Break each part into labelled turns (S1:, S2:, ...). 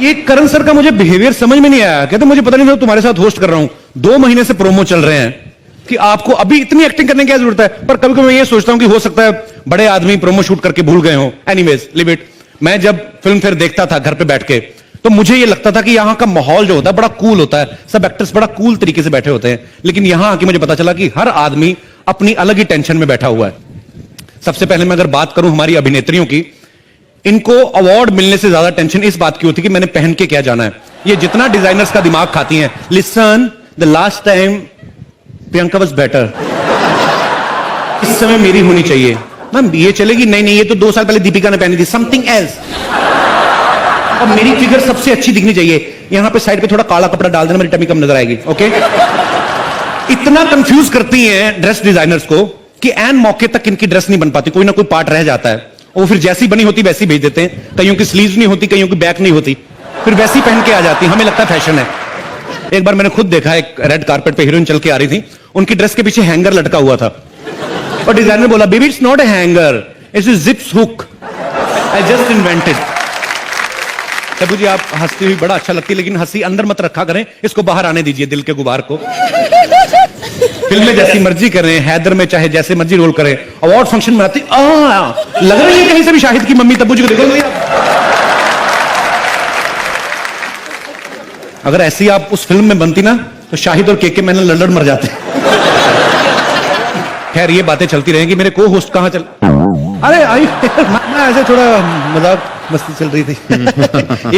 S1: ये करण सर का मुझे बिहेवियर समझ में नहीं आया। कहते मुझे पता नहीं था तुम्हारे साथ होस्ट कर रहा हूं, 2 महीने से प्रोमो चल रहे हैं कि आपको अभी इतनी एक्टिंग करने की क्या जरूरत है। पर कभी कभी मैं ये सोचता हूं कि हो सकता है बड़े आदमी प्रोमो शूट करके भूल गए हो। Anyways live it. मैं जब फिल्म फेयर देखता था घर पे बैठ के, तो मुझे ये लगता था कि यहां का माहौल जो होता है बड़ा कूल होता है, सब एक्टर्स बड़ा कूल तरीके से बैठे होते हैं। लेकिन यहां आके मुझे पता चला कि हर आदमी अपनी अलग ही टेंशन में बैठा हुआ है। सबसे पहले मैं अगर बात करूं हमारी अभिनेत्रियों की, इनको अवार्ड मिलने से ज्यादा टेंशन इस बात की होती कि मैंने पहन के क्या जाना है। ये जितना डिजाइनर्स का दिमाग खाती हैं, listen the last time Priyanka was better, इस समय मेरी होनी चाहिए। मैम ये चलेगी? नहीं ये तो 2 साल पहले दीपिका ने पहनी थी, समथिंग एल्स। अब मेरी फिगर सबसे अच्छी दिखनी चाहिए, यहां पे साइड पे थोड़ा काला कपड़ा डाल देना, मेरी टमी कम नजर आएगी। ओके इतना कंफ्यूज करती हैं ड्रेस डिजाइनर्स को कि एन मौके तक इनकी ड्रेस नहीं बन पाती, कोई ना कोई पार्ट रह जाता है। वो फिर जैसी बनी होती वैसी भेज देते हैं। कईयों की स्लीव्स नहीं होती, कईयों की बैक नहीं होती, फिर वैसी पहन के आ जाती। हमें लगता है फैशन है। एक बार मैंने खुद देखा, एक रेड कारपेट पे हीरोइन चल के आ रही थी, उनकी ड्रेस के पीछे हैंगर लटका हुआ था और डिजाइनर बोला, baby it's not a hanger, it's a zips hook, I just invented. Tabu ji आप हंसती हुई बड़ा अच्छा लगती है, लेकिन हंसी अंदर मत रखा करें, इसको बाहर आने दीजिए, दिल के गुबार को। फिल्म में जैसी मर्जी करें, हैदर में चाहे जैसे मर्जी रोल करें, अवार्ड फंक्शन में आती लग रही है कहीं से भी शाहिद की मम्मी। तब्बू जी को देखो, अगर ऐसी आप उस फिल्म में बनती ना तो शाहिद और केके मैंने लड़ मर जाते। खैर ये बातें चलती रहेंगी। मेरे को होस्ट कहां चल, अरे आई ऐसे थोड़ा मजाक मस्ती चल रही थी।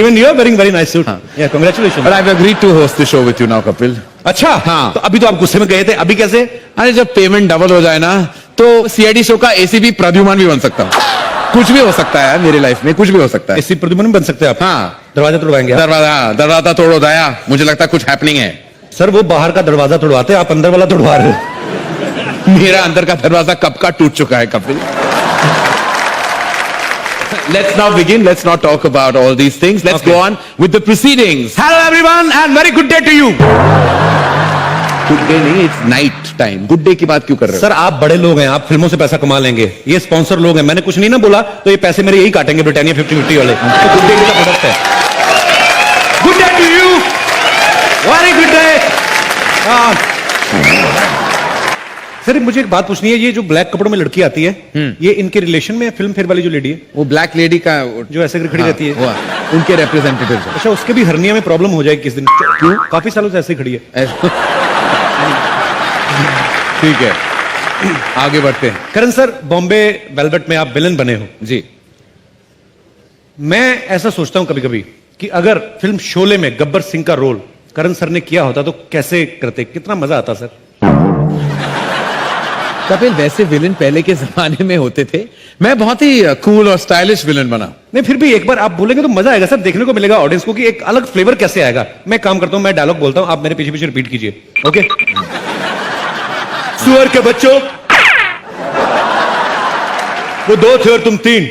S1: Even you are wearing very nice suit. Yeah, congratulations.
S2: But I've agreed to host the show with you now, Kapil.
S1: अच्छा
S2: हाँ।
S1: तो अभी तो आप गुस्से में गए थे, अभी कैसे?
S2: अरे जब पेमेंट डबल हो जाए ना तो सीआईडी शो का एसीपी प्रद्युमन भी बन सकता हूँ। कुछ भी हो सकता है मेरी लाइफ में, कुछ भी हो सकता है।
S1: इसी प्रद्युमन बन सकते हैं आप?
S2: हाँ।
S1: दरवाजा तोड़वाएंगे?
S2: दरवाजा तोड़ो दया, मुझे लगता है कुछ हैपनिंग है।
S1: सर वो बाहर का दरवाजा तोड़वाते, आप अंदर वाला तोड़वा रहे हो।
S2: मेरा अंदर का दरवाजा कब का टूट चुका है Kapil. Let's now begin. Let's not talk about all these things. Let's go on with the proceedings.
S1: Hello everyone and very good day to you.
S2: Good day नहीं, it's night time. Good day की बात क्यों कर रहे हो?
S1: Sir आप बड़े लोग हैं, आप फिल्मों से पैसा कमा लेंगे, ये स्पॉन्सर लोग हैं, मैंने कुछ नहीं ना बोला तो ये पैसे मेरे यही काटेंगे, ब्रिटानिया 50-50 वाले। तो गुड डे का प्रोडक्ट है। Good day to you, very good day. Sir मुझे एक बात पूछनी है, ये जो ब्लैक कपड़ों में लड़की आती है, ये इनके रिलेशन में फिल्म फेयर वाली जो लेडी है?
S2: वो ब्लैक लेडी का
S1: जो ऐसे खड़ी रहती है,
S2: उनके रिप्रेजेंटेटिव।
S1: अच्छा उसके भी हर्निया में प्रॉब्लम हो जाएगी किस दिन? क्यों? काफी सालों से ऐसे खड़ी है।
S2: ठीक है आगे बढ़ते हैं।
S1: करण सर बॉम्बे वेलवेट में आप विलन बने हो
S2: जी।
S1: मैं ऐसा सोचता हूं कभी कभी कि अगर फिल्म शोले में गब्बर सिंह का रोल करण सर ने किया होता तो कैसे करते, कितना मजा आता सर।
S2: कपिल वैसे विलन पहले के जमाने में होते थे, मैं बहुत ही कूल और स्टाइलिश विलन बना।
S1: नहीं फिर भी एक बार आप बोलेंगे तो मजा आएगा सर, देखने को मिलेगा ऑडियंस को कि एक अलग फ्लेवर कैसे आएगा। मैं काम करता हूं, मैं डायलॉग बोलता हूं, आप मेरे पीछे पीछे रिपीट कीजिए। ओके? सुअर के बच्चों, वो 2 थे और तुम 3,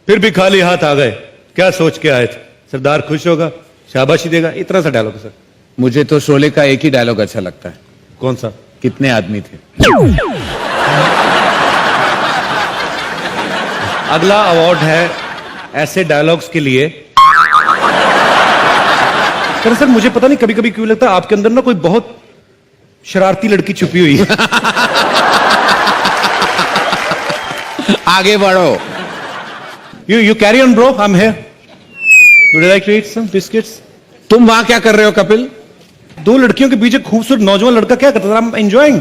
S1: फिर भी खाली हाथ आ गए, क्या सोच के आए थे? सरदार खुश होगा, शाबाशी देगा, इतना सा डायलॉग है सर।
S2: मुझे तो शोले का एक ही डायलॉग अच्छा लगता है।
S1: कौन सा?
S2: कितने आदमी थे।
S1: अगला अवार्ड है ऐसे डायलॉग्स के लिए। सर मुझे पता नहीं कभी कभी क्यों लगता है आपके अंदर ना कोई बहुत शरारती लड़की छुपी हुई है।
S2: आगे बढ़ो।
S1: You carry on bro, I'm here. Would you like to eat some biscuits?
S2: तुम वहां क्या कर रहे हो कपिल?
S1: 2 लड़कियों के बीच एक खूबसूरत नौजवान लड़का क्या करता था? I'm enjoying.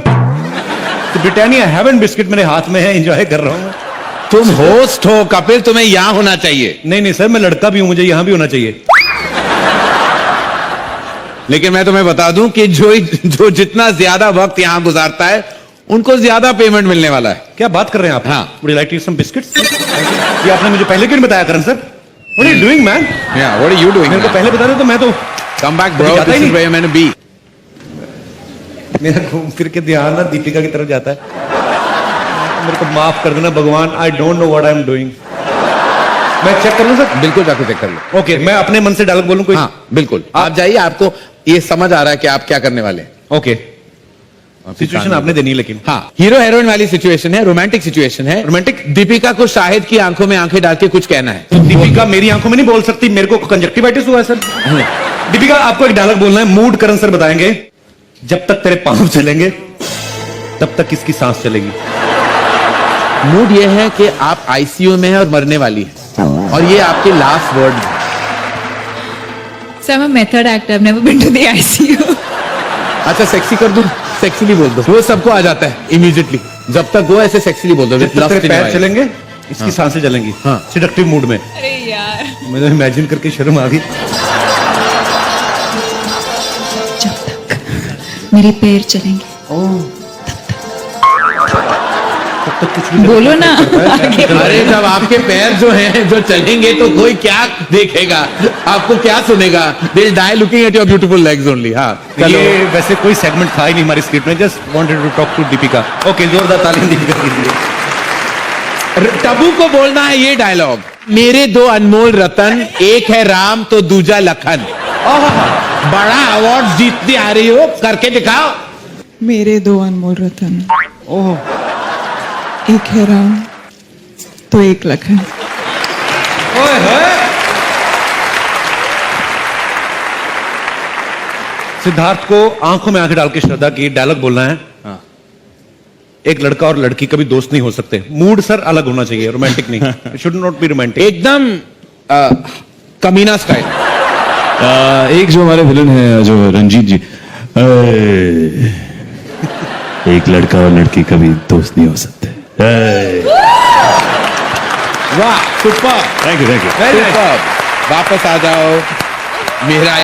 S1: तो ब्रिटानिया हेवन बिस्किट मेरे हाथ में है, एंजॉय कर रहा हूं।
S2: तुम होस्ट हो कपिल, तुम्हें यहां होना चाहिए।
S1: नहीं सर मैं लड़का भी हूं, मुझे यहां भी होना चाहिए।
S2: लेकिन मैं तुम्हें बता दूं कि जो जितना ज्यादा वक्त यहां गुजारता है उनको ज्यादा पेमेंट मिलने वाला है।
S1: क्या बात कर रहे हैं आप?
S2: हाँ।
S1: Would you like to eat some biscuits? ये आपने मुझे पहले क्यों नहीं बताया करण sir? What are you doing man?
S2: Yeah, what are you doing?
S1: मेरे को पहले बता दे तो मैं तो
S2: Come back bro, this is where you're meant to be.
S1: मेरा घूम फिर के ध्यान ना दीपिका की तरफ जाता है। मेरे को माफ कर देना भगवान, I don't know what I am doing. मैं चेक कर लूं सर?
S2: बिल्कुल जाके चेक कर लो।
S1: ओके मैं अपने मन से डायलॉग बोलूं कोई?
S2: हाँ बिल्कुल, आप जाइए, आपको ये समझ आ रहा है कि आप क्या करने वाले हैं।
S1: ओके। सिचुएशन आपने देनी है लेकिन
S2: हाँ, हीरो हीरोइन वाली सिचुएशन है, रोमांटिक सिचुएशन है।
S1: रोमांटिक?
S2: दीपिका को शाहिद की आंखों में आंखें डाल के कुछ कहना है।
S1: दीपिका मेरी आंखों में नहीं बोल सकती, मेरे को कंजक्टिवाइटिस हुआ है सर। दीपिका आपको एक डायलॉग बोलना है, मूड करण सर बताएंगे। जब तक तेरे पांव चलेंगे तब तक किसकी सांस चलेगी।
S2: मूड ये है कि आप आईसीयू में है और मरने वाली है, और ये आपके लास्ट वर्ड है।
S3: So I'm a method actor. I've never been to the ICU.
S2: अच्छा, सेक्सी कर दूं, सेक्सीली बोल दो, वो सबको आ जाता है इमीडिएटली। जब तक वो ऐसे सेक्सीली बोल दो,
S1: जब तक तेरे पैर चलेंगे इसकी सांसें चलेंगी।
S2: हाँ।
S1: सिडक्टिव मूड में।
S3: अरे यार।
S1: मुझे इमेजिन करके शर्म आ गई।
S3: जब तक मेरे पैर चलेंगे
S1: तब तक कुछ भी
S3: बोलो ना।
S2: अरे जब आपके पैर जो हैं जो चलेंगे तो कोई क्या देखेगा, आपको क्या सुनेगा? They'll die looking at your beautiful legs only। हाँ, चलो।
S1: ये वैसे कोई सेगमेंट था ही नहीं हमारी स्क्रिप्ट में, just wanted to talk to Deepika. Okay, जोरदार तालियां दीपिका के लिए।
S2: टबू को बोलना है ये डायलॉग, मेरे दो अनमोल रतन, एक है राम तो दूजा लखन। बड़ा अवार्ड जीतती आ रही हो, करके दिखाओ।
S4: मेरे दो अनमोल रतन,
S1: ओह,
S4: एक है राम तो एक लखन।
S1: ओए होए। सिद्धार्थ को आंखों में आंखें डाल के श्रद्धा की डायलॉग बोलना है।
S2: हाँ।
S5: एक लड़का और लड़की कभी दोस्त नहीं हो सकते। मूड सर अलग होना चाहिए, रोमांटिक नहीं। Should not be romantic.
S2: एकदम कमीना स्टाइल।
S6: एक जो हमारे विलन है जो रंजीत जी, एक लड़का और लड़की कभी दोस्त नहीं हो सकते।
S2: वाह, सुपर,
S6: थैंक यू
S2: सुपर। वापस आ जाओ मेरा